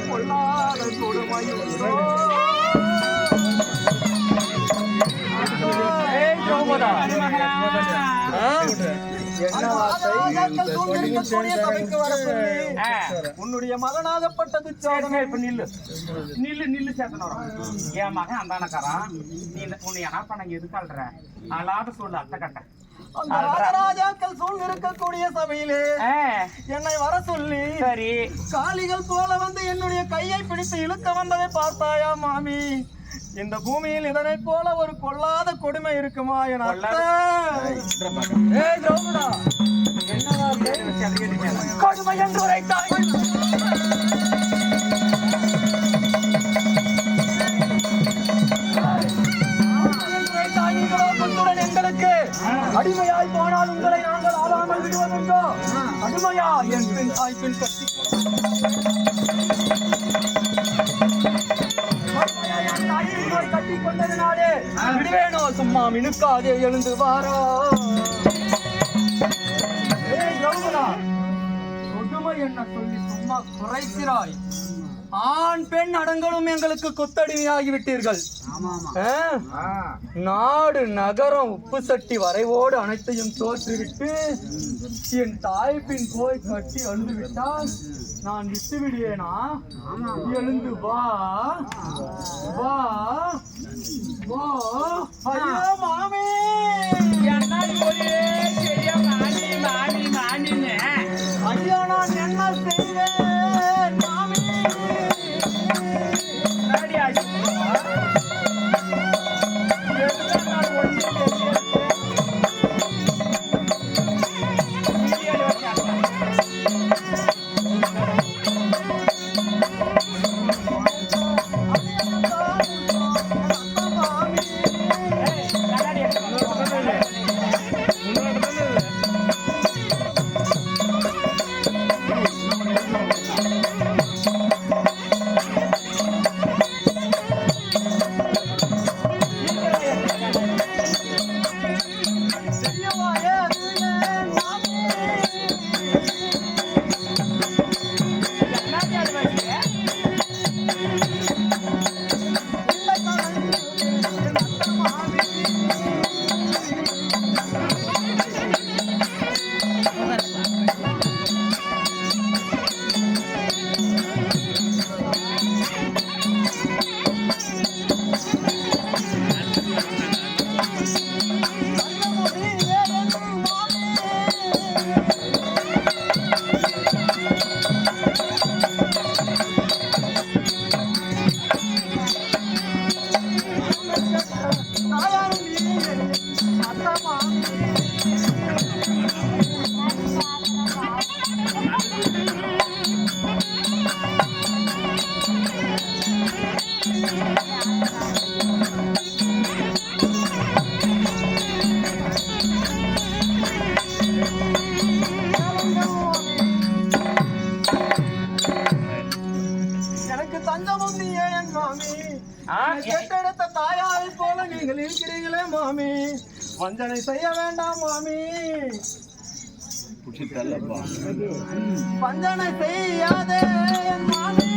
பொல்லாத கொடுமையுண்டோ உன்னுடைய மகனாகப்பட்டது நில்லு நில்லு நில்லு சேத்தன என் மகன் அந்தானக்காரன் நீ உன்னை என்ன பண்ண எதுக்காள்ற அல்லாத சொல்லு அத்தை கட்ட ராஜாக்கள் சூழ் இருக்கக்கூடிய சபையிலே என்னை வர சொல்லி சரி காளிகள் போல வந்து என்னுடைய கையை பிடித்து இழுக்க வந்ததை பார்த்தாயா மாமி? இந்த பூமியில் இதனை போல ஒரு கொல்லாத கொடுமை இருக்குமா? என கொடுமை என்று உரைத்தாய். எங்களுக்கு அடிமையாய் போனால் உங்களை நாங்கள் ஆளாமல் விடுவதுண்டோ? அடிமையா என் பின் தாய் பின் கட்டி கட்டி கொண்டதுனாலே விடுவேனோ? சும்மா மினுக்காதே, எழுந்து வாரோ. கொடுமை என்ன சொல்லி சும்மா குறைக்கிறாய்? ஆண் பெண் அடங்களும் எங்களுக்கு கொத்தடிமையாகி விட்டீர்கள். நாடு நகரம் உப்பு சட்டி வரைவோடு அனைத்தையும் தோற்றுவிட்டு என் தாய் பின் போய் கட்டி அழுந்து விட்டால் நான் விட்டு விடுவேனா? எழுந்து வா வா வா. ஐயோ மாமி, ஐயோ நான் என்ன செய்வேன் மாமி? கேட்டெடுத்த தாயாரை போல நீங்கள் இருக்கிறீங்களே மாமி, வஞ்சனை செய்ய வேண்டாம் மாமி. வஞ்சனை செய்யாதே மாமி.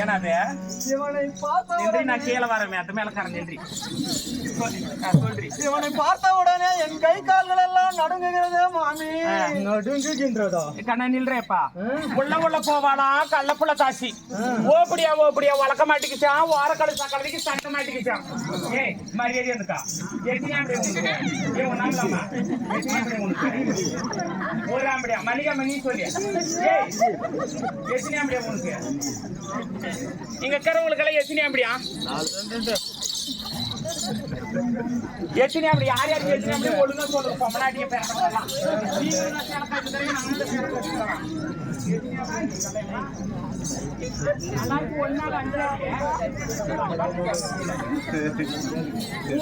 என்னது இவனை பார்த்த நன்றி நான் கீழே வரேன் அது மேல கரண்ட் நன்றி சொல்றி இவனை பார்த்த உடனே என் கை கால்கள் எல்லாம் நடுங்குகிறது மாமி. நடுங்குகின்றதா? கண்ணா நில்றேப்பா. உள்ள போவாளா கள்ளப்புள்ள காசி ஓப்படியா வளர்க்க மாட்டேங்குச்சான் வாரக்கடை சாக்கடைக்கு சட்ட மாட்டேங்குச்சான். ஏய் மரியாதை இருக்கா ஒரு ஆம்படியா மல்லிகா மணி சொல்லி எத்தனை ஆம்படியா உனக்கு இங்க இருக்கிறவங்களுக்கு எல்லாம் எத்தனை ஆம்படியா எத்தனை அப்படி யார் யாருக்கு எத்தனை அப்படி ஒழுங்கா சொல்லுங்க பொம்மநாட்டிய பேரலாம்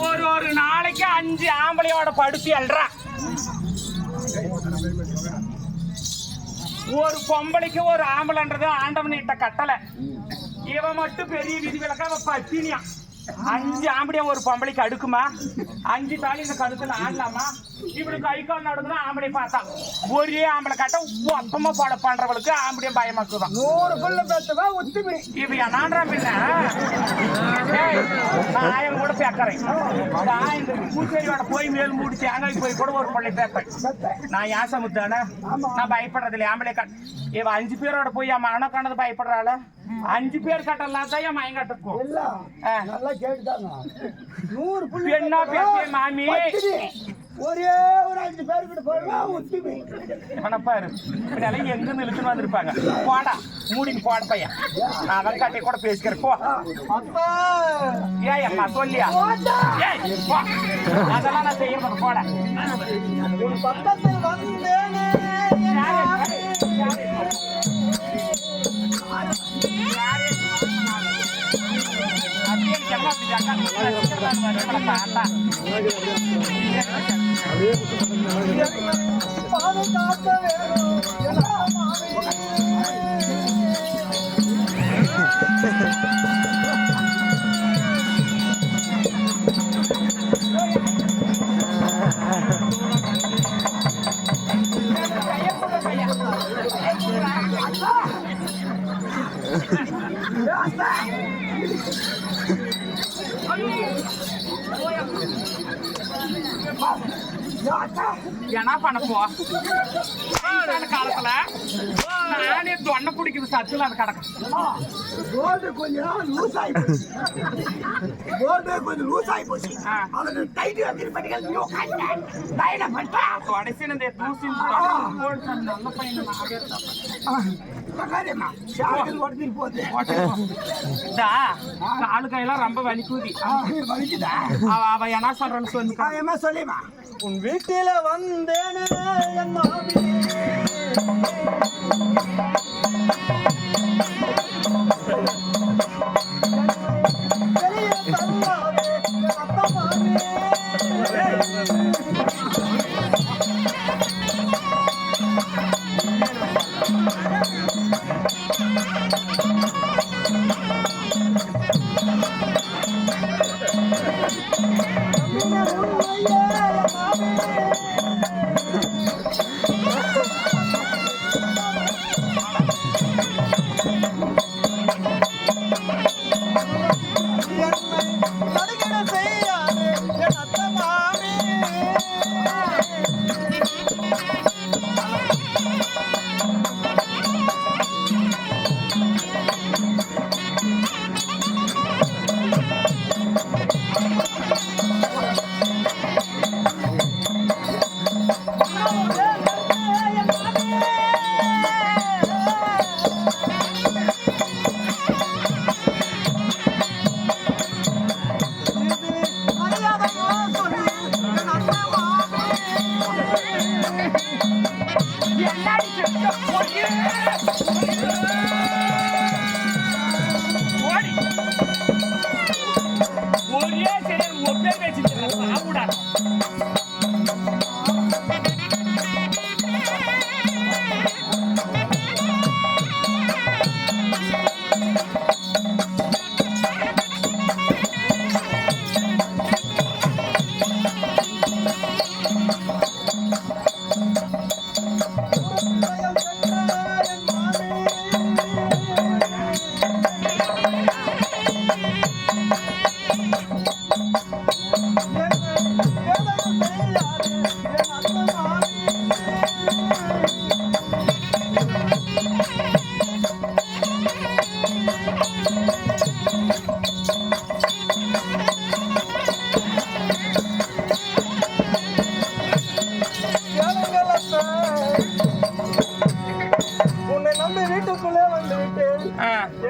ஒரு நாளைக்கு 5 ஆம்பளையோட படுத்தி அல்றா ஒரு பொம்பளைக்கு ஒரு ஆம்பளைன்றது ஆண்டவன் இட்ட கட்டளை இவன் மட்டும் பெரிய விதி விலக்க பத்தினியா 5 ஆம்படியா ஒரு பொம்பளைக்கு அடுக்குமா 5 தாலி இந்த கழுத்துல ஆடலாமா இப்படி கை கால் நடுங்குனா ஆம்பளை பார்த்தா ஒரே ஆம்பளை கட்ட ஒப்பமா பாட பண்றவளுக்கு ஆம்படியா பயமாக்குதான் 100 புள்ள பேசுவா ஒத்துமை இப்ப என்னான்றா பின்ன நான் கூட பேக்கறேன் இந்த பூச்சேரியோட போய் மேல் மூடி தேங்காய் போய் கூட ஒரு பள்ளி பேப்பேன் நான் ஏன் சமுத்தானே நான் பயப்படுறது இல்லை ஆம்பளை கட்ட இவ 5 பேரோட போய் என் மகனை கண்டது பயப்படுறாள் 5 பேர் கட்டலாம் தான் என் மயன் கட்டுக்கும் என்ன பேசிய மாமி ஒரே ஒரு 5 பேருக்கிட்ட போறா ஒத்துமை பாரு இதெல்லாம் எங்க நிலுத்து வந்திருப்பாங்க போடா மூடிக்கு போட பையன் நான் அவன் கட்டி கூட பேசிக்கிறேன் போ அப்பா ஏய் அம்மா சொல்லியா ஏய் போ அதெல்லாம் நான் செய்ய மாட்டேன் போட உன் பக்கத்தில் வந்தேனே பாதுகாக்க வேணும் என்ன பண்ண போ காலத்துல நானே தொன்னை பிடிக்குது சத்துல அது கிடக்கும் கொஞ்சம் லூஸ் ஆகி போச்சு காலு கையெல்லாம் ரொம்ப வலிக்குது அவ என்ன சொல்றன்னு சொல்லுமா உன் வீட்டில வந்தேனே என் மாமி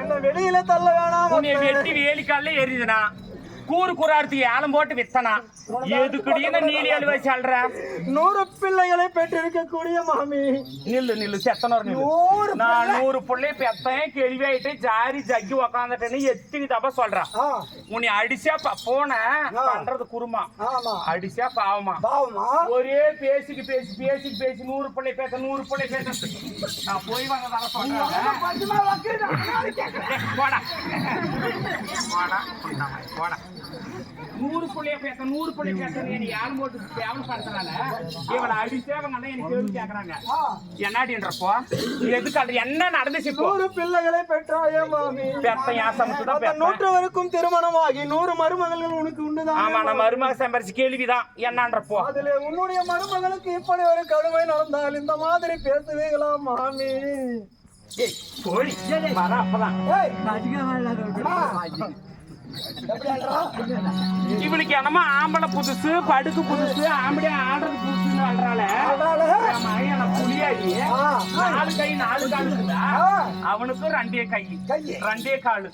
என்ன வெளியில தள்ள வேணாம். உன்னை வெட்டி வேலிக்கால எரியுதுனா கூறு கூறார்த்தி ஏலம் போட்டு வித்தனா எதுக்குடின்னு நீலி அழுவ சொல்ற 100 பிள்ளைகளை பெற்றிருக்கக்கூடிய மாமி. நில்லு செத்தனோர் நான் 100 பிள்ளை பெத்தேன் கேள்வியாயிட்டு ஜாரி ஜக்கி உக்காந்துட்டேன்னு எத்தினி தப்பா சொல்றான். உன்னை அடிச்சா போன பண்றது குருமா அடிச்சா பாவமா ஒரே பேசிக்கு பேசி 100 பிள்ளை பேச 100 பிள்ளை பேச நான் போய் வந்ததால சொல்றேன். போடா 100 பிள்ளைய பேச 100 பிள்ளை பேச நீ யாரும் போட்டு கேவலம் பண்றனால இவனை அடிச்சேவங்க எனக்கு கேள்வி கேக்குறாங்க. என்னாடின்றப்போ எதுக்கு அது என்ன நடந்துச்சு? 100 பிள்ளைகளை பெற்றாயே மாமி. பெத்த என் சமத்துதான் 100 வரைக்கும் திருமணமாகி 100 மருமகள்கள் உனக்கு உண்டுதான். ஆமா நான் மருமக சம்பரிச்சு கேள்விதான் என்னன்றப்போ அதுல உன்னுடைய மருமகளுக்கு இப்படி ஒரு கடுமை நடந்தால் இந்த மாதிரி பேசுவீங்களா மாமி? கோழி வர அப்பதான் இவளுக்கு என்னமா ஆம்பளை புதுசு படுக்கு புதுசு ஆம்பளை ஆடுறது புதுசுன்னு ஆடுறால புளியாடி 4 கை 4 காலு இருந்தா அவனுக்கும் 2 கை 2 காலு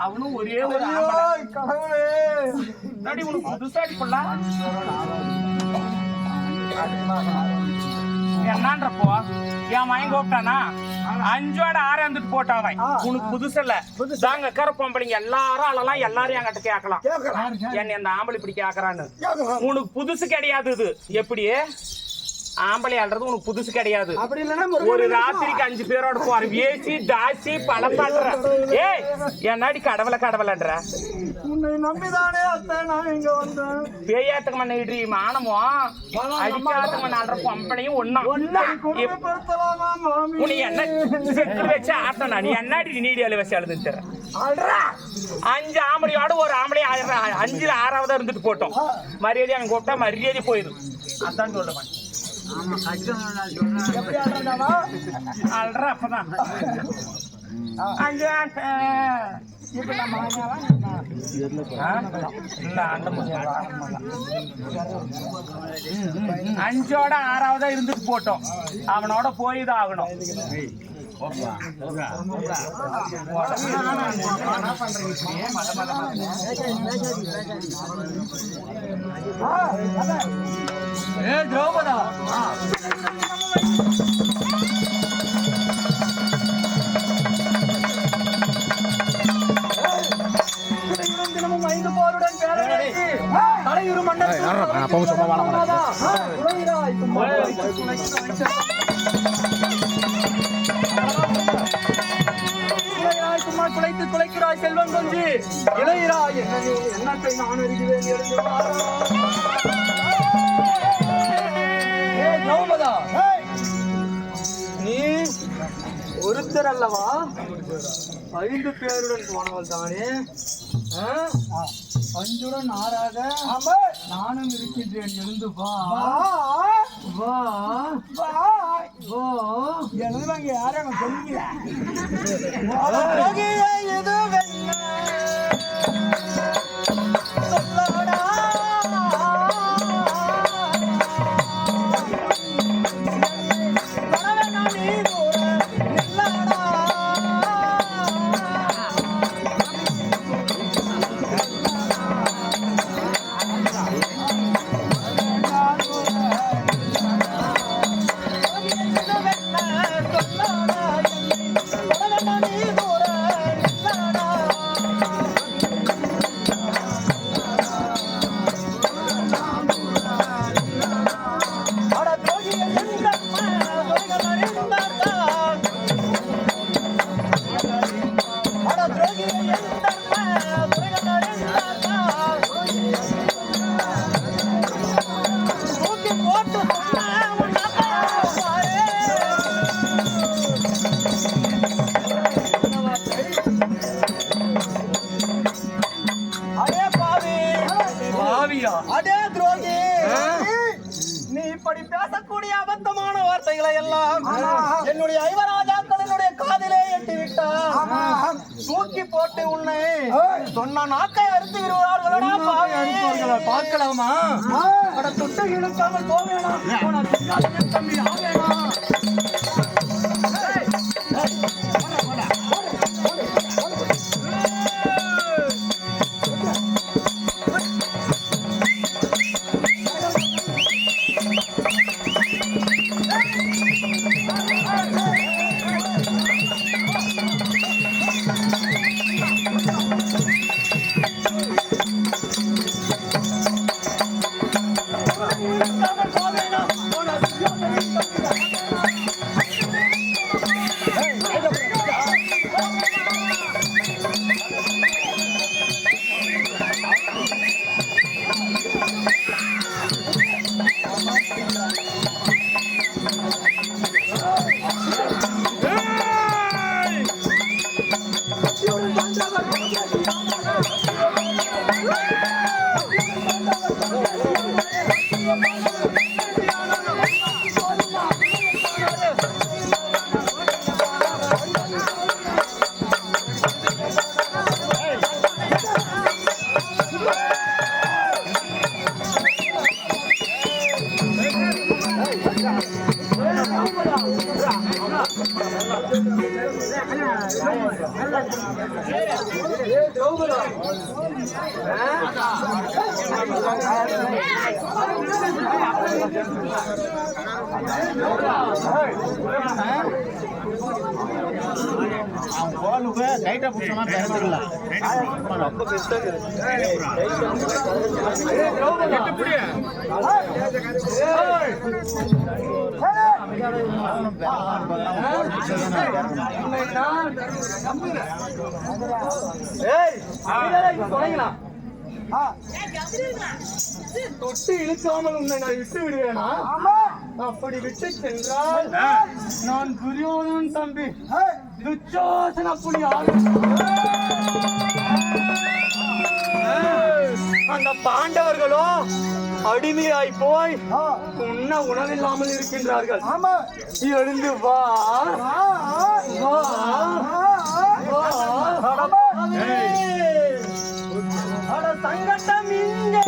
அவனும் ஒரே ஒரு கடவுளே உனக்கு புதுசா அடிப்படா என்னன்றப்போ என் மயங்க கூப்பிட்டானா 5 6 வந்துட்டு போட்டாவன் உனக்கு புதுசு இல்ல தாங்க கர பொம்பளைங்க எல்லாரும் அழலாம் எல்லாரும் என்கிட்ட கேட்கலாம் என்ன அந்த ஆம்பளை இப்படி கேக்குறான்னு. உனக்கு புதுசு கிடையாது இது. எப்படி ஆம்பளை ஆடுறது உனக்கு புதுசு கிடையாது. ஒரு ராத்திரிக்கு 5 பேரோட போற வேசி தாசி பழம் பண்ற ஏய் என்னாடி கடவுளன்ற உன்னை நம்பிதானே அத்தை நான் இங்க வந்தேன். பேயாத்துக்கு மண்ணி மானமோ அடிக்காத்துக்கு மண்ணாடுற பொம்பளையும் ஒன்னா உன்னை என்ன செட்டு வச்சு ஆட்டனா நீ என்னாடி நீடியால வச்சு அழுதுன்னு 5 ஆம்பளையோட ஒரு ஆம்பளை 5ல் 6ஆவதா இருந்துட்டு போட்டோம். மரியாதை அவன் கூப்பிட்டா மரியாதை போயிடும். அதான் சொல்லுவேன். அல்ற அப்பதான் 5 5ஓட 6ஆவதா இருந்துட்டு போட்டோம். அவனோட போய்தான் ஆகணும். திரௌபதா தினமும் 5 போருடன் தலையுறு மன்னர் குலைத்து குலைக்கிறாய் செல்வம் கொஞ்சி இளையராய் என்னத்தை நான் அறிகிறேன். திரௌபதா நீ ஒருத்தர் அல்லவா 5 பேருடன் போனவள் தானே? 5உடன் 6ஆக நானும் இருக்கின்றேன். எழுந்து வா வா வா எழுதுவாங்க யாரும் சொல்லுங்க. நீ இப்படி பேசக்கூடிய அபத்தமான வார்த்தைகளை எல்லாம் என்னுடைய ஐவராஜாக்கள் என்னுடைய காதிலே எட்டி விட்டார். தூக்கி போட்டு உன்னை சொன்ன நாக்கை அறுத்து விடுவார்களா? பார்க்கலாமா? தொட்டு இழுக்காமல் போவேனா? தம்பி ஆவேனா? டைட்டா புடிச்சமா பேசலாம் ரொம்ப பெஸ்டா தொட்டு இழுக்காமல் உன்னை நான் விட்டு விடுவேனா? அப்படி விட்டு சென்றால் நான் துரியோதனன் தம்பி துச்சோசன அப்படி அந்த பாண்டவர்களோ அடிமையாய் போய் உண்ண உணவில்லாமல் இருக்கின்றார்கள். எழுந்து வா சங்கட்டம் இங்கே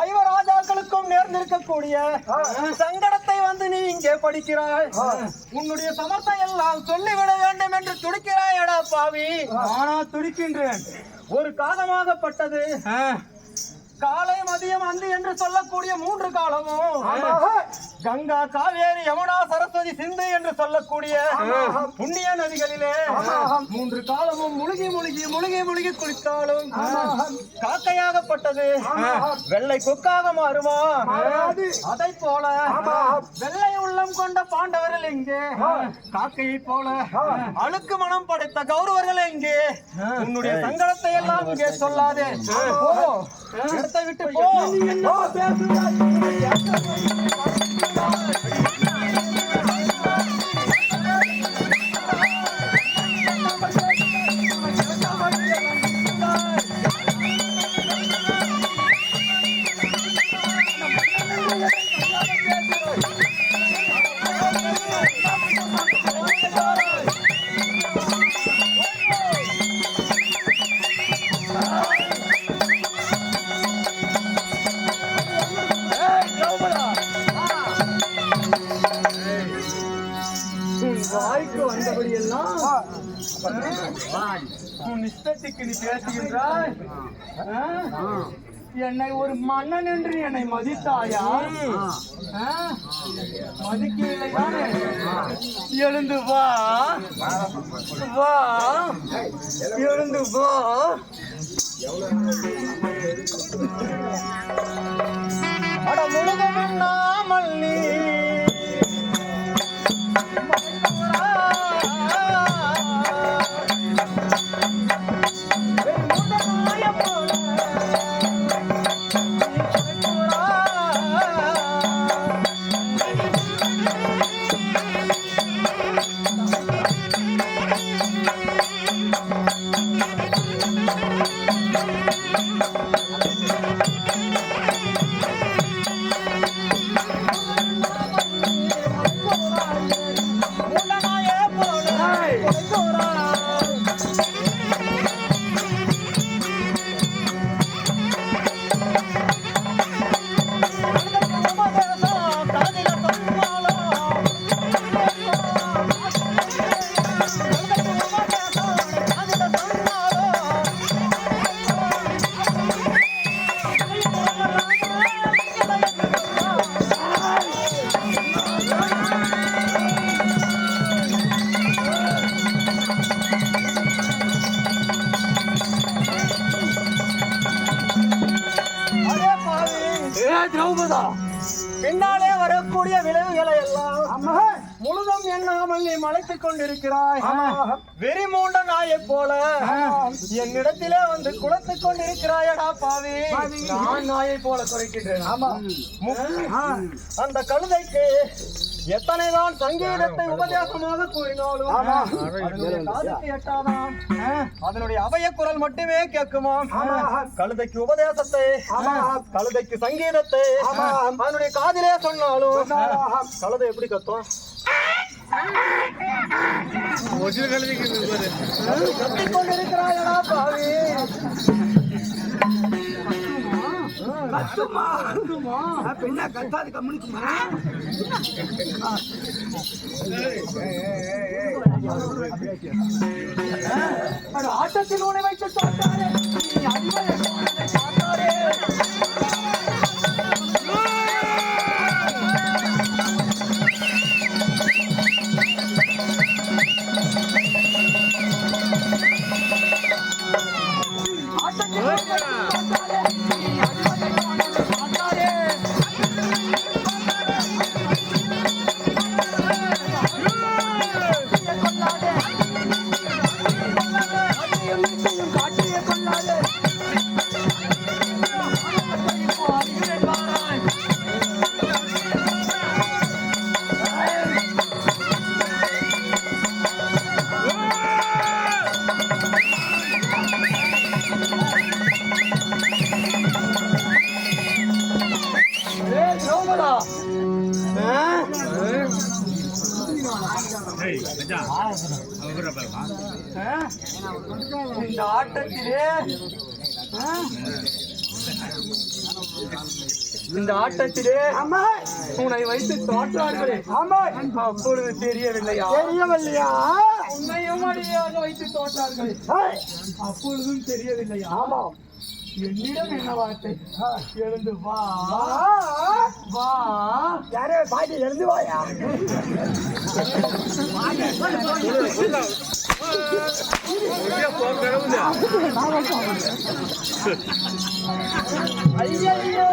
ஐவராஜாக்களுக்கும் நேர்ந்திருக்கக்கூடிய சங்கடத்தை வந்து நீ இங்கே படிக்கிறாய். உன்னுடைய சமத்தை எல்லாம் சொல்லிவிட வேண்டும் என்று துடிக்கிறாயடா பாவி. ஆனா துடிக்கின்றேன். ஒரு காலமாகப்பட்டது காலை மதியம் அன்று என்று சொல்லக்கூடிய 3 காலமும் கங்கா காவேரி யமுனா சரஸ்வதி சிந்து என்று சொல்லக்கூடிய புண்ணிய நதிகளிலே 3 காலமும் முழுகி முழுகி முழுகி முழுகி குளித்தாலும் காக்கையாகப்பட்டது வெள்ளை கொக்காக மாறுமா? அதை போல வெள்ளை உள்ளம் கொண்ட பாண்டவர்கள் எங்கே? காக்கையை போல அழுக்கு மனம் படைத்த கௌரவர்கள் எங்கே? உன்னுடைய சங்கடத்தை எல்லாம் இங்கே சொல்லாதே. இடத்தை விட்டு போ. வாய்க்கு வந்தபடி எல்லாம் உன் இஷ்டத்துக்கு நீ பேசுகின்றாய். என்னை ஒரு மன்னன் என்று என்னை மதித்தாயா? மதிக்கவில்லைதானே? எழுந்து வா வா, எழுந்து வா. அட முழுவதும் நாமல் நீ திரௌபதா, பின்னாலே வரக்கூடிய விளைவுகளை எல்லாம் முழுதும் எண்ணாமல் நீ மலைத்துக் கொண்டிருக்கிறாய். வெறி மூண்ட நாயை போல என்னிடத்திலே வந்து குளத்துக் கொண்டிருக்கிறாயடா பாவி. நான் நாயை போல குறைக்கின்றேன். அந்த கழுதைக்கு எத்தனைதான் சங்கீதத்தை உபதேசமாக கூறினாலும் காதுக்கு எட்டாதாம். அதனுடைய அபய குரல் மட்டுமே கேட்குமாம். கழுதைக்கு உபதேசத்தை, கழுதைக்கு சங்கீதத்தை அதனுடைய காதிலே சொன்னாலும் கழுதை எப்படி கத்தும்? கத்திக் கொண்டிருக்கிறாயடா பாவி. பெண்ணா கத்தாது கம்முனுக்குமா? ஆட்டத்தில் உன்னை வைத்து சாத்தாரே, நீ அடிமையை சாத்தாரே. இந்த ஆட்டத்திலே உன்னை வைத்து தோற்றார்களே, அப்பொழுது தெரியவில்லையா? உன்னையும் அடியாக வைத்து தோற்றார்களே, அப்பொழுதும் தெரியவில்லையா? என்னிடம் என்ன வார்த்தை? எழுந்து வா வா. யாரே பாட்டி எழுந்து வாயா. ஐயையோ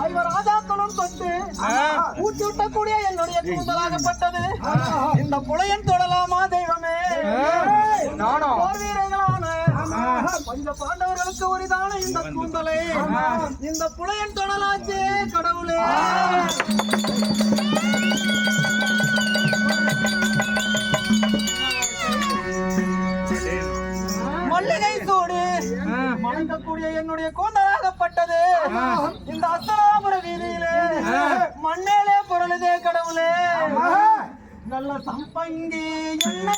ஐவர் ராஜாக்களும் தொட்டு ஊட்டி விட்டக்கூடிய என்னுடைய கூந்தலாகப்பட்டது இந்த புலையன் தொடலாமா தெய்வமே போர் வீரர்களான பஞ்ச பாண்டவர்களுக்கு உரிதான இந்த கூந்தலை இந்த புலையன் தொடலாச்சே கடவுளே. மல்லிகை சூடு மணக்கக்கூடிய என்னுடைய கூந்தலாகப்பட்டது இந்த அஸ்தராபுர வீதியிலே மண்ணேலே பொருளுதே கடவுளே. நல்ல சம்பங்கி என்ன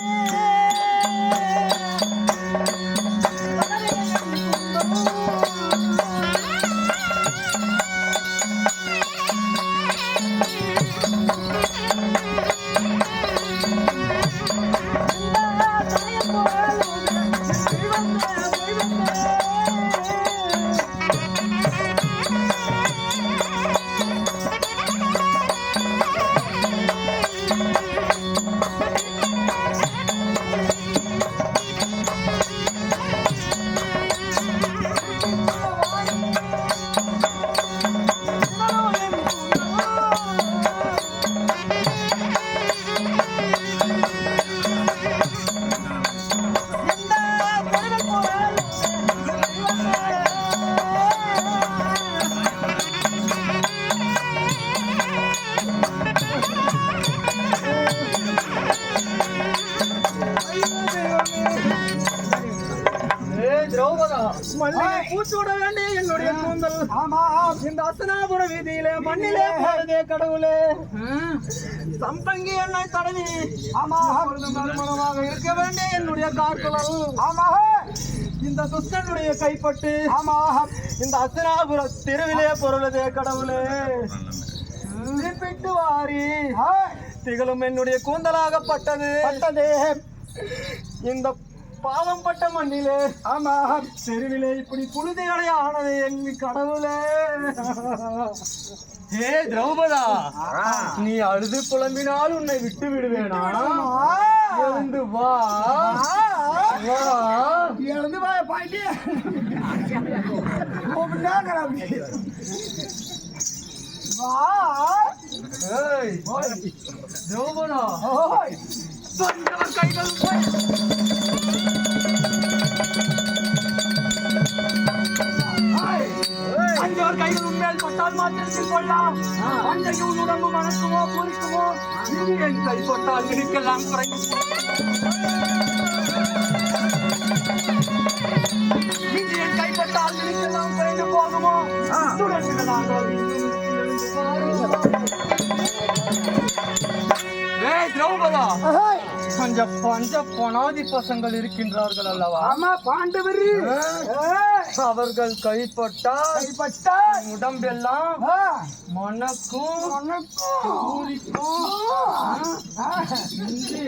பூச்சூட வேண்டிய என்னுடைய கூந்தல் இந்த அஸ்தனாபுர வீதியிலே மண்ணிலே பாடுதே கடவுளே. சம்பங்கி என்னை தடவி மனமாக இருக்க வேண்டிய என்னுடைய காற்குழல் இந்த துஷ்டனுடைய கைப்பட்டு இந்த அஸ்தனாபுர தெருவிலே பொருளதே கடவுளே. குறிப்பிட்டு வாரி திகழும் என்னுடைய கூந்தலாகப்பட்டது இந்த பாவம் பட்ட மண்ணிலே தெருவிலே இப்படி புழுதிகளை ஆனது என் கடவுளே. ஏ திரௌபதா, நீ அழுது புலம்பினால் உன்னை விட்டு விடுவேனா? எழுந்து வா, எழுந்து வா பாண்டி. திரௌபதா கைகள் அஞ்சோர் கைகள் உண்மையில் தொட்டால் மாத்திரத்தில் கொள்ளலாம். அஞ்சையும் உடம்பு மணக்குமோ பூரிக்குமோ என் கை தொட்டால் இருக்கலாம் குறையும். என் கைப்பட்டால் இருக்கலாம் குறைந்து போகுமோ திரௌபதா, பஞ்ச பணாதி பசங்கள் இருக்கின்றார்கள் அல்லவா? ஆமா, பாண்டவர். அவர்கள் கைப்பட்டால் உடம்பெல்லாம் மணக்கும்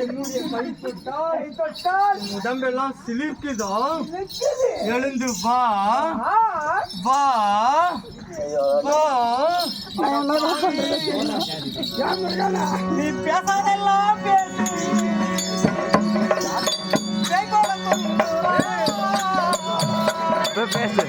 என்னுடைய கைப்பட்டால் உடம்பெல்லாம் சிலிர்க்குதோ. எழுந்து வா வா வா. நீ பேசாதெல்லாம் பேசு. பேசு.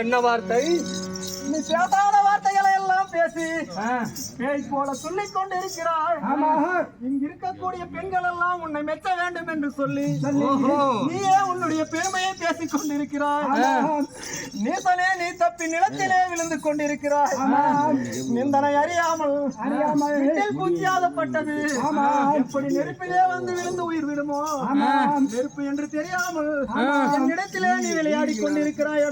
என்ன வார்த்தை? நீ பேசாத வார்த்தைகளை எல்லாம் பேசி பேய் போல சொல்லிக் கொண்டிருக்கிறாய். இங்க இருக்கக்கூடிய பெண்கள் எல்லாம் உன்னை மெச்ச வேண்டும் என்று சொல்லி நீயே உன்னுடைய பெருமையை பேசிக் கொண்டிருக்கிறாய். நீசனே நீ தப்பி நிலத்திலே விழுந்து கொண்டிருக்கிறாய். நிந்தனை அறியாமல் பூச்சியாதப்பட்டது எப்படி நெருப்பிலே வந்து விழுந்து உயிர் விடுமோ நெருப்பு என்று தெரியாமல் என்னிடத்திலே நீ விளையாடி கொண்டிருக்கிறாய்.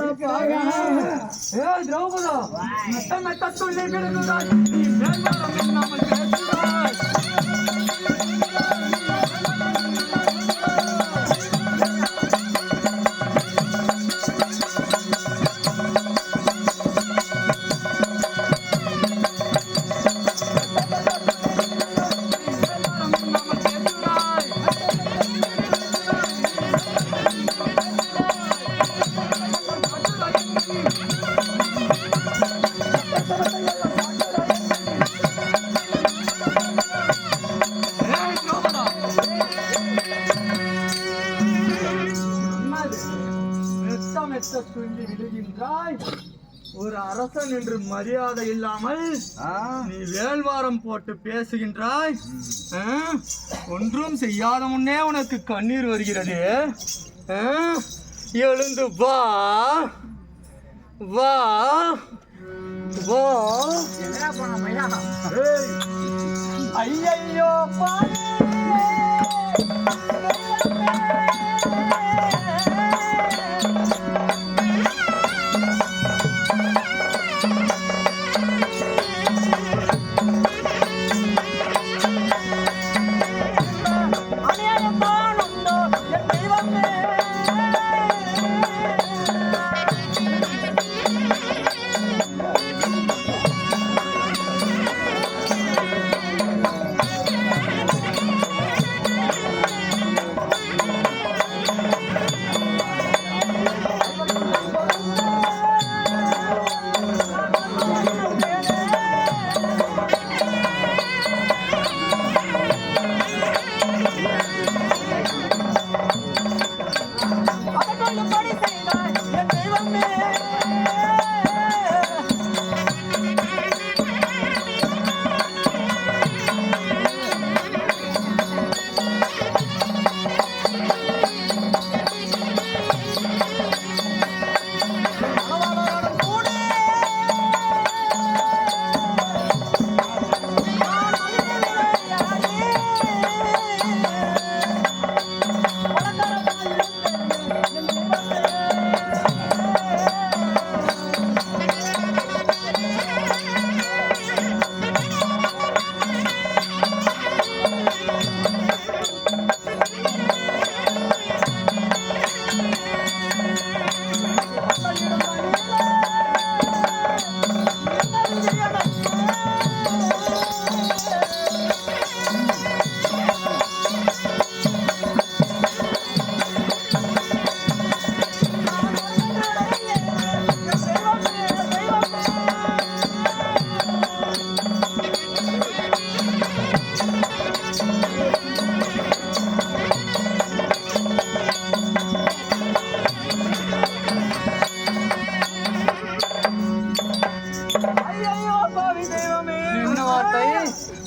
திரௌபதி சொல்லி விடுகிறாய். ஒரு அரசன் என்று மரியாதை இல்லாமல் நீ வேல்வாரம் போட்டு பேசுகின்றாய். ஒன்றும் செய்யாத முன்னே உனக்கு கண்ணீர் வருகிறது. எழுந்து வா வா வா. ஐயோ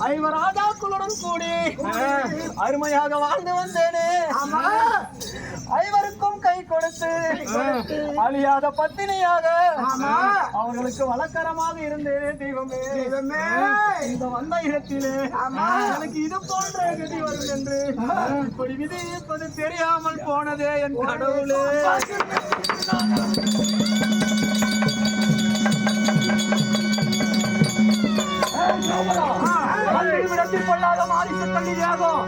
ஐவராஜாக்களுடன் கூடி அருமையாக வாழ்ந்து வந்தேனே. ஐவருக்கும் கை கொடுத்து அழியாத பத்தினியாக அவர்களுக்கு வழக்கரமாக இருந்தேனே. தெய்வமே இந்த வந்த இடத்திலே எனக்கு இது போன்ற கதி வரும் என்று இப்படி விதி இருப்பது தெரியாமல் போனதே என் கடவுளே. கொள்ளாத மாறிச கல்லியாகும்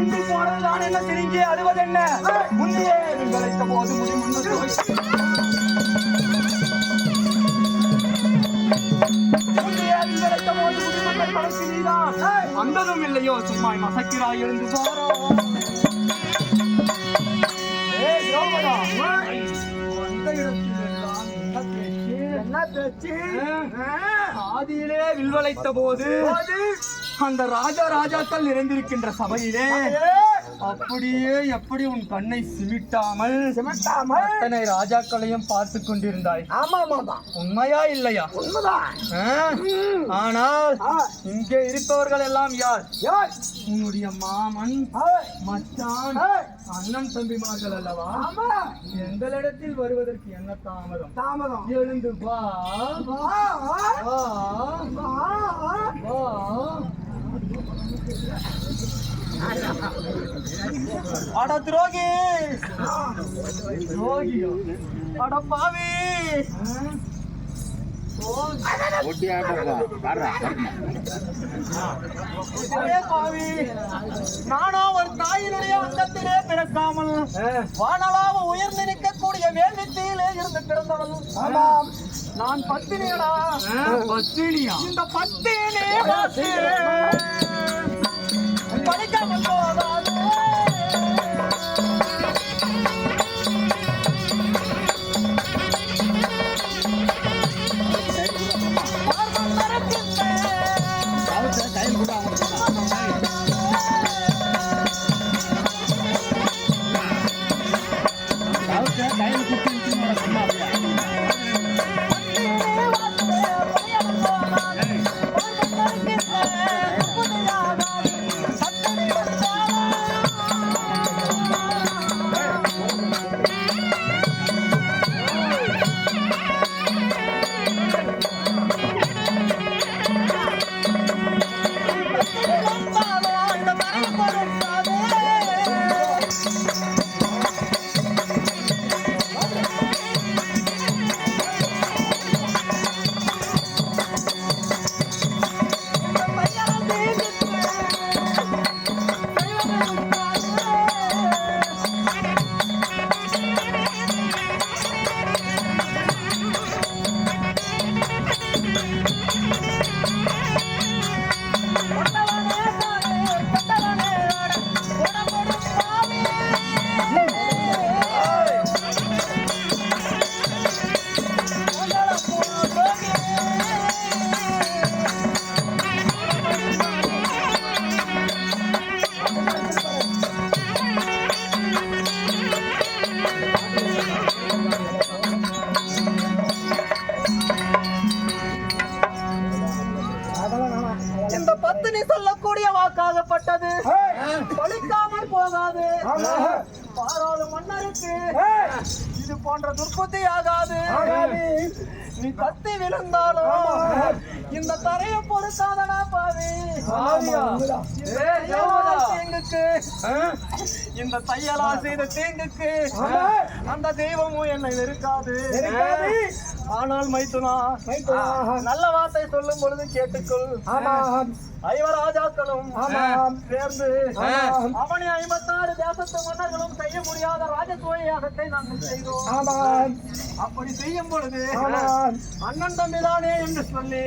இந்தி போனதுதான் என்ன திரும்பி அழுவதென்ன முந்தையே விளைத்த போது அந்ததும் இல்லையோ சும்மா மசக்கிறாய் எழுந்து பாரோ. ஆதியிலே வில்வளைத்த போது அந்த ராஜாக்கள் நிறைந்திருக்கின்ற சபையிலே அப்படியே எப்படி உன் கண்ணை சிமிட்டாமல் அத்தனை ராஜாக்களையும் பார்த்து கொண்டிருந்தாய். ஆமா ஆமா உண்மையா இல்லையா? உண்மைதான். ஆனால் இங்கே இருப்பவர்கள் எல்லாம் யார்? யார்? உன்னுடைய மாமன், மச்சான், அண்ணன் தம்பிமார்கள் அல்லவா? ஆமா. எங்களிடத்தில் வருவதற்கு என்ன தாமதம்? தாமதம். எழுந்து வா வா வா வா வா. அட துரோகி, துரோகியோ? அட பாவி, ஒரே பாவி. நானோ ஒரு தாயினுடைய அங்கத்திலே பிறக்காமல் வானளாவ உயர்ந்து நிற்கக்கூடிய வேள்வித்திலே இருந்து பிறந்தவள். ஆமாம். நான் பத்தினியடா. பத்தினியா? இந்த பத்தினி வாசி படிக்காமல் போகாது. இந்த பத்தினி சொல்லக்கூடிய வாக்காகப்பட்டது பழிக்காமல் போகாது. பாராள மன்னருக்கு இது போன்ற துர்புத்தி ஆகாது. நீ கத்தி விழுந்தாலும் இந்த தரையை பொறுக்காதனா பாவி. தீங்குக்கு, இந்த தையலா செய்த தீங்குக்கு அந்த தெய்வமும் என்னை வெறுக்காது. ஆனால் மைத்துனா, நல்ல வார்த்தை சொல்லும் பொழுது கேட்டுக்கொள். ஐவராஜாக்களும் சேர்ந்து அவனை 56 தேசத்து மன்னர்களும் செய்ய முடியாத ராஜத்துவ யாகத்தை நாங்கள் செய்தோம். அப்படி செய்யும் பொழுது அண்ணன் தம்பிதானே என்று சொல்லி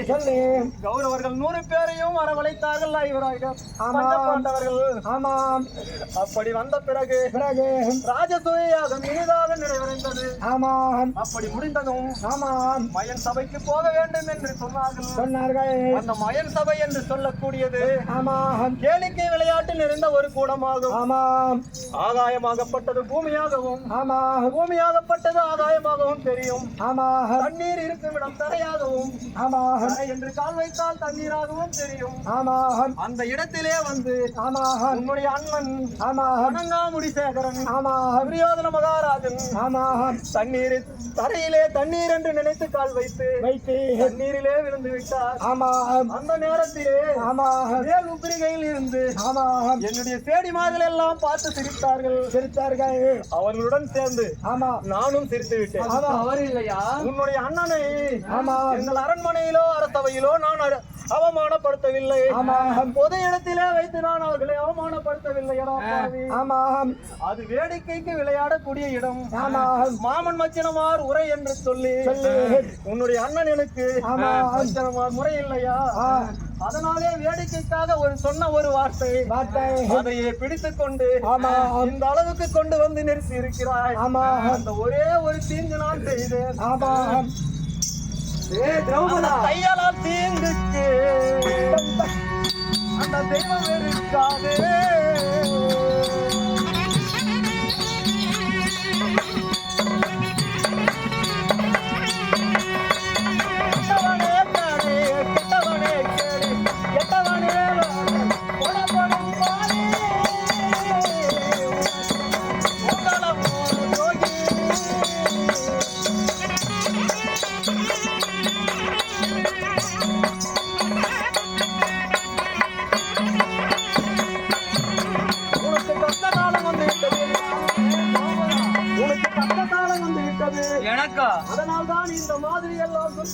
கௌரவர்கள் 100 பேரையும் வரவழைத்தார்கள். ஐவராஜர்கள் அப்படி வந்த பிறகு ராஜத்துவ யாகம் இனிதாக நிறைவடைந்தது. அப்படி முடிந்ததும் மயன் சபைக்கு போக வேண்டும் என்று சொன்னார்கள். அந்த மயன் சபை என்று சொல்லக்கூடியது கேளிக்கை விளையாட்டில் இருந்த ஒரு கூடமாகும். ஆகாயமாகப்பட்டது பூமியாகவும், பூமியாகப்பட்டது ஆகாயமாகவும் தெரியும். தண்ணீர் இருக்கும் இடம் தரையாகவும், என்று கால் வைத்தால் தண்ணீராகவும் தெரியும். அந்த இடத்திலே வந்து உன்னுடைய அண்ணன் அனங்காமுடி சேகரன் துரியோதன மகாராஜன் தண்ணீர் தரையிலே தண்ணீர் என்று நினைத்து கால் வைத்து தண்ணீரிலே விழுந்து விட்டார். அந்த நேரத்திலே உப்பிரிகையில் இருந்து என்னுடைய சேடிமார்கள் எல்லாம் பார்த்து சிரித்தார்கள். அவர்களுடன் சேர்ந்து நானும் சிரித்து விட்டேன். அவர் இல்லையா? உன்னுடைய அண்ணனை எங்கள் அரண்மனையிலோ அரசவையிலோ நான் அவமானப்படுத்தவில்லை. பொது இடத்திலே வைத்து நான் அவர்களை அவமானப்படுத்தவில்லை. அது வேடிக்கைக்கு விளையாடக்கூடிய இடம். மாமன் மச்சினமார் உரை என்று சொல்லி உன்னுடைய அண்ணன் எனக்கு மச்சினமார் முறை இல்லையா? அதனாலே வேடிக்கைக்காக சொன்ன ஒரு வார்த்தை அதையே பிடித்துக் கொண்டு இந்த அளவுக்கு கொண்டு வந்து நிறுத்தி இருக்கிறாய். அந்த ஒரே ஒரு தீங்கு நான் செய்தேன். தையலால் தீங்குக்கு அந்த தெய்வம் இருக்காது.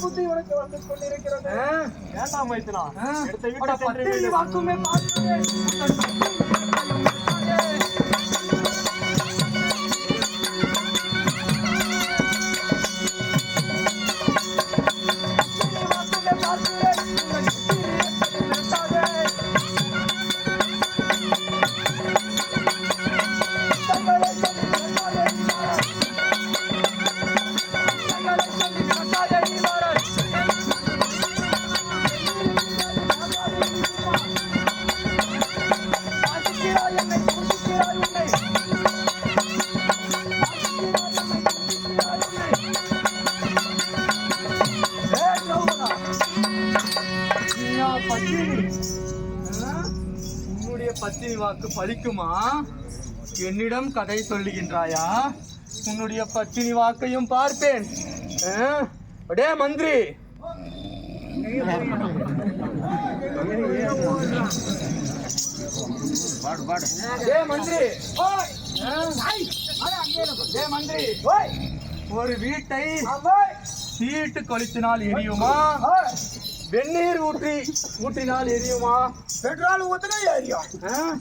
புத்தி உனக்கு வந்து கொண்டிருக்கிறது? வேண்டாம் மைத்துனா எடுத்து அட, பத்தினி வாக்குமே பார்க்கிறேன். உன்னுடைய பத்தினி வாக்கு பலிக்குமா? என்னிடம் கதை சொல்லுகின்றாயா? உன்னுடைய பத்தினி வாக்கையும் பார்ப்பேன். அடே மந்திரி, ஒரு வீட்டை சீட்டு கொளுத்தினால் எரியுமா? வெந்நீர் ஊற்றினால் எரியுமா? பெட்ரோல் ஊத்துனா எரியும்.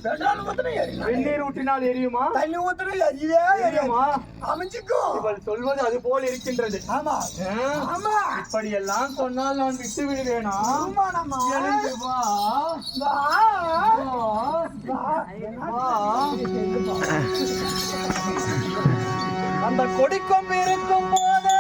பெட்ரோல் ஊத்துனா எரியும். வெந்நீர் ஊற்றினால் எரியுமா? தண்ணி ஊத்துனா எரியே எரியுமா? அமைச்சுக்கும். இவள் சொல்வது அது போல் இருக்கின்றது. ஆமா ஆமா. இப்படி எல்லாம் சொன்னால் நான் விட்டு விடுவேனா? ஆமாண்ணா. எழுந்து வா. வா. வா. அந்த கொடிக்கொம்பு இருக்கும் போது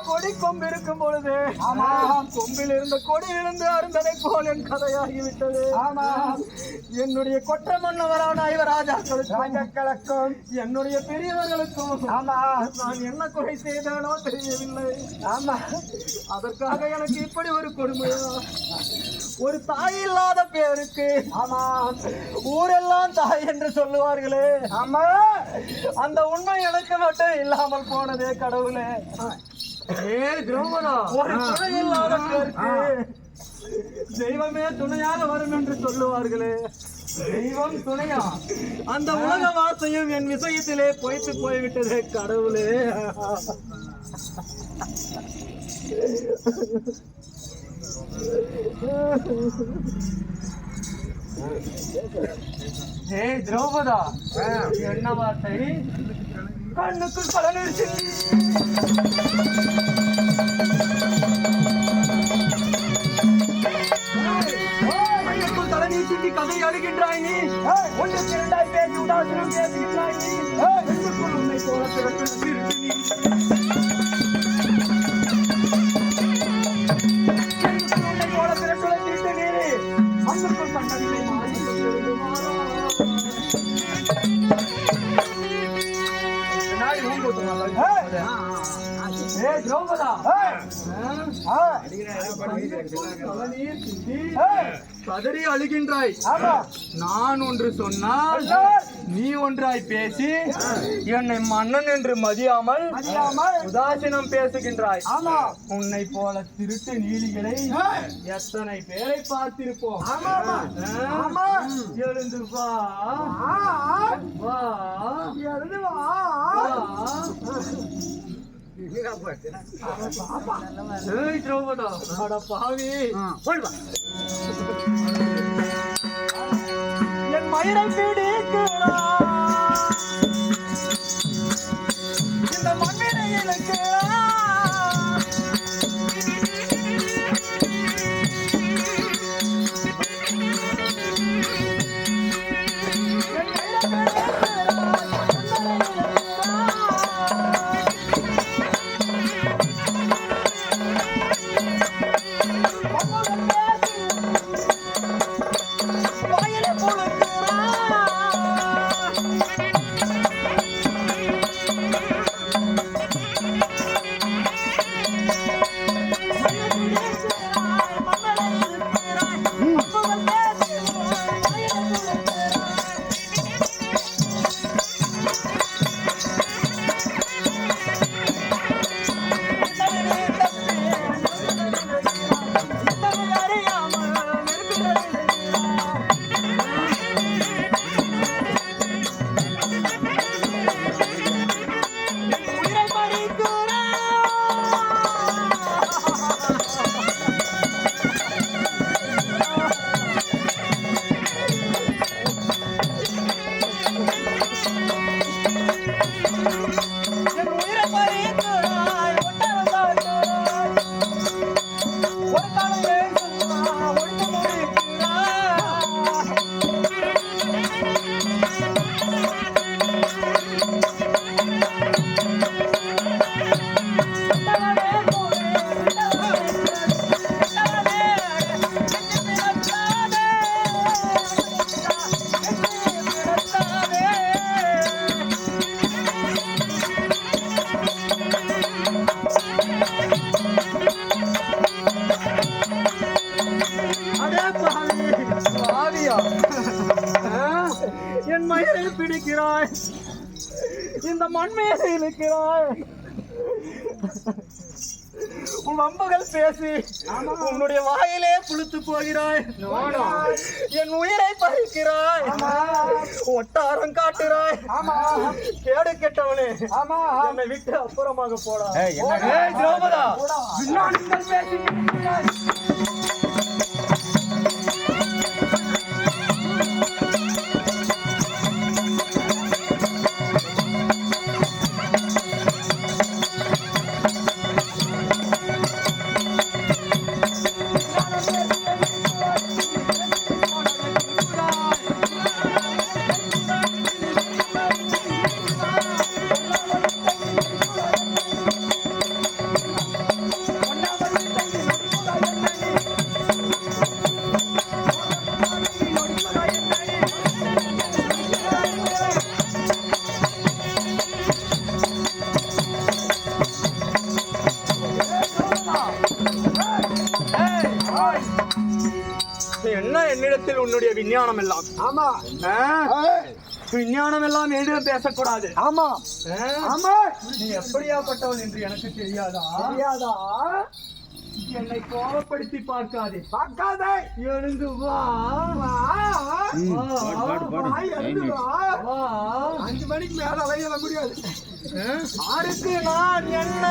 கொடி கொம்பு இருக்கும் பொழுது கொம்பில் இருந்த கொடி இருந்து அருந்ததை போல் என் கதையாகிவிட்டது. என்னுடைய கொற்ற மன்னவரான ராஜாக்களுக்கும் என்னுடைய பெரியவர்களுக்கும் நான் என்ன குறை செய்தானோ தெரியவில்லை. அதற்காக எனக்கு இப்படி ஒரு கொடுமையா? ஒரு தாய் இல்லாத பேருக்கு ஊரெல்லாம் தாய் என்று சொல்லுவார்களே, அந்த உண்மை எனக்கு மட்டும் இல்லாமல் போனதே கடவுளே. ஒரு துணை இல்லாத பேருக்கு தெய்வமே துணையாக வரும் என்று சொல்லுவார்களே, தெய்வம் துணையா? அந்த உலக வார்த்தையும் என் விஷயத்திலே பொய்த்து போய்விட்டதே கடவுளே. ஏய் திரௌபதா, என்ன வார்த்தை? கண்ணுக்குள் பலனிருச்சு. தலை நீட்டி கதை அழுகின்றாய் நீ. ஒன்றுக்கு இரண்டாய் பேசி உதாசீனம் பேசுகின்றாய் நீ. உன்னை போல பிறப்பில் திருட்டு நீ. உன்னை போல பிறப்பில் திருட்டு நீ. அன்றுக்குள் கண்டதில்லை மாறி திரௌபதா, கதறி அழுகின்றாய். நான் ஒன்று சொன்னால் நீ ஒன்றாய் பேசி என்னை மன்னன் என்று மதியாமல் உதாசீனம் பேசுகின்றாய். உன்னை போல திருட்டு நீலிகளை எத்தனை பேரை பார்த்திருப்போம். எழுந்து வா, வா, எழுந்து வா. திரௌபதா, அட பாவி, என் மயிரை பிடிக்கிறாய், இந்த மண்ணினை இழக்கிறாய். என் மயிரை பிடிக்கிறாய், இந்த மண்மையை இழுக்கிறாய். உன் வம்புகள் பேசி உன்னுடைய வாயிலே புழுத்து போகிறாய். என் உயிரை பறிக்கிறாய், ஒட்டாரம் காட்டுறாய். கேடு கெட்டவனே, என்னை விட்டு அப்புறமாக போடா. திரௌபதா, நீங்கள் பேசுகிறீர்கள். என்ன என்னிடத்தில் உன்னுடைய விஞ்ஞானம் எல்லாம்? ஆமா, விஞ்ஞானம் எல்லாம் என்னிடம் பேசக்கூடாது. ஆமா ஆமா, நீ எப்படியாப்பட்டவன் என்று எனக்கு தெரியாதா? தெரியாதா? என்னை கோபப்படுத்தி பார்க்காதே. பார்க்காதே. எழுந்து வா. வா. வா, எழுந்து வா. வா. 5 மணிக்கு மேல அலைய முடியாது. ஆருக்கு நான் என்ன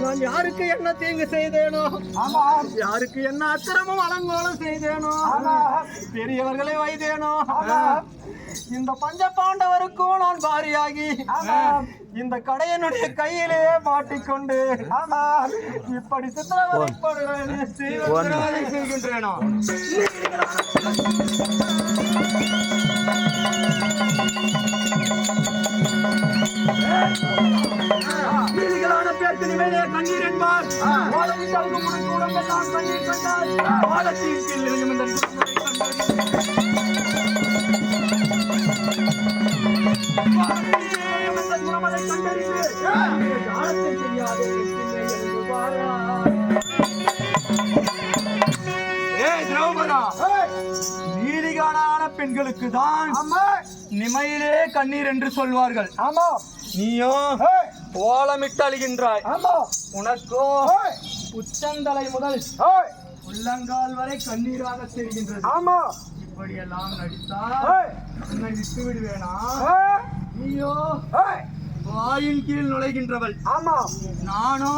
நான் யாருக்கு என்ன தீங்கு செய்தேனோ, யாருக்கு என்ன அக்கிரமம் அலங்கோலம் செய்தேனோ, பெரியவர்களை வைத்தேனோ, இந்த பஞ்ச பாண்டவருக்கும் நான் பாரியாகி இந்த கடையனுடைய கையிலே மாட்டிக்கொண்டு இப்படி சித்திரவதைப்படுகிறேன் செய்கின்றேனோ. நீதிகளான பேருக்கு நிமையிலே கண்ணீர் என்பார். வாழவிட்டால் உனக்கு உடம்பை நான் கண்ணீர் கண்டால் வாழத்தீர் கீழ் இருக்கும் இந்த குடும்பத்தை குணமதை கண்டறிந்து காலத்தை செய்யாதே என்று பாரா. நீதிகான பெண்களுக்கு தான் நிமையிலே கண்ணீர் என்று சொல்வார்கள். ஆமா, நீயோ ஓலமிட்டு அழுகின்றாய். ஆமா, உனக்கோ உச்சந்தலை முதல் உள்ளங்கால் வரை கண்ணீராக தெரிகின்றது. ஆமா, இப்படியெல்லாம் நடித்தால் உன்னை விட்டு விடுவேனா? நீயோ வாயின் கீழ் நுழைகின்றவள். ஆமா, நானோ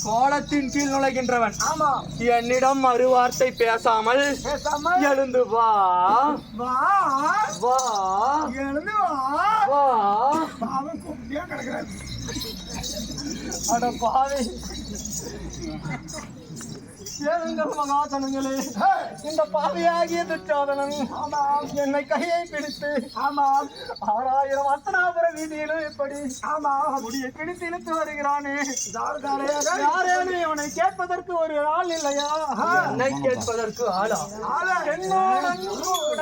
கோலத்தின் கீழ் நுழைகின்றவன். ஆமா, என்னிடம் மறுவார்த்தை பேசாமல் எழுந்து வா. வா, வா, எழுந்து வா. வா. பாவம் கூப்பிட்டே கிடக்குறாரு. அட பாவி, ஏழுங்கள் மகாதனங்களே, இந்த பாவியாகிய துச்சாதனன் என்னை கையை பிடித்து 6000 அத்தனாபுர வீதியிலும் இப்படி முடியை பிடித்து இழுத்து வருகிறானே. யாரேனும் இவனை கேட்பதற்கு ஒரு ஆள் இல்லையா? என்னை கேட்பதற்கு ஆளா? என்னோடன் கூட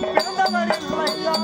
பிறந்தவர் இல்லையா?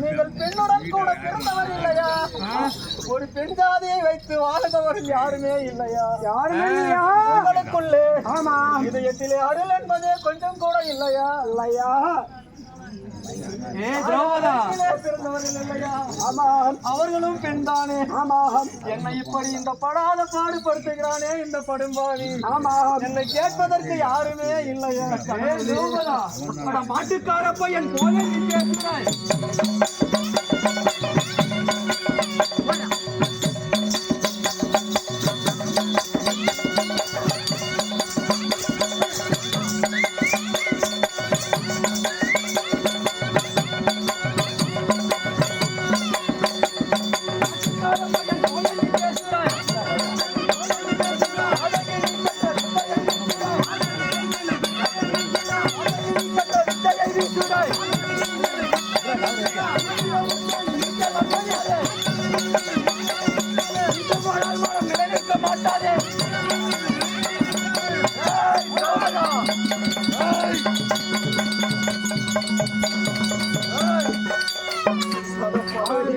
நீங்கள் பெண்ணுடன் கூட பிறந்தவர் இல்லையா? ஒரு பெண் ஜாதியை வைத்து வாழ்ந்தவர்கள் யாருமே இல்லையா? யாருமே இல்லையா? உங்களுக்குள்ளே இதயத்திலே அருள் என்பதே கொஞ்சம் கூட இல்லையா? இல்லையா? ஏ திரௌபதா, பிறந்தவர்கள் இல்லையா? ஆமாம். அவர்களும் பெண் தானே? ஆமாம். என்னை இப்படி இந்த படாத பாடுபடுத்துகிறானே இந்த படும்பாவி. ஆமாம். என்னை கேட்பதற்கு யாருமே இல்லையா? ஏ திரௌபதா, அட மாட்டுக்கார பையன் போல நீ பேசுகிறாய்.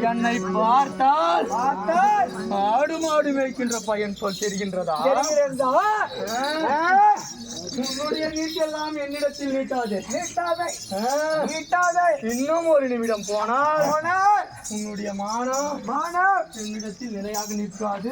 என்னை பார்த்தால் ஆடு மாடு மேய்க்கின்ற பையன் போல் தெரிகின்றதா? உன்னுடைய நீட்டெல்லாம் என்னிடத்தில் நீட்டாதே. இன்னும் ஒரு நிமிடம் போனால் உன்னுடைய மானம் என்னிடத்தில் நிலையாக நிற்காது.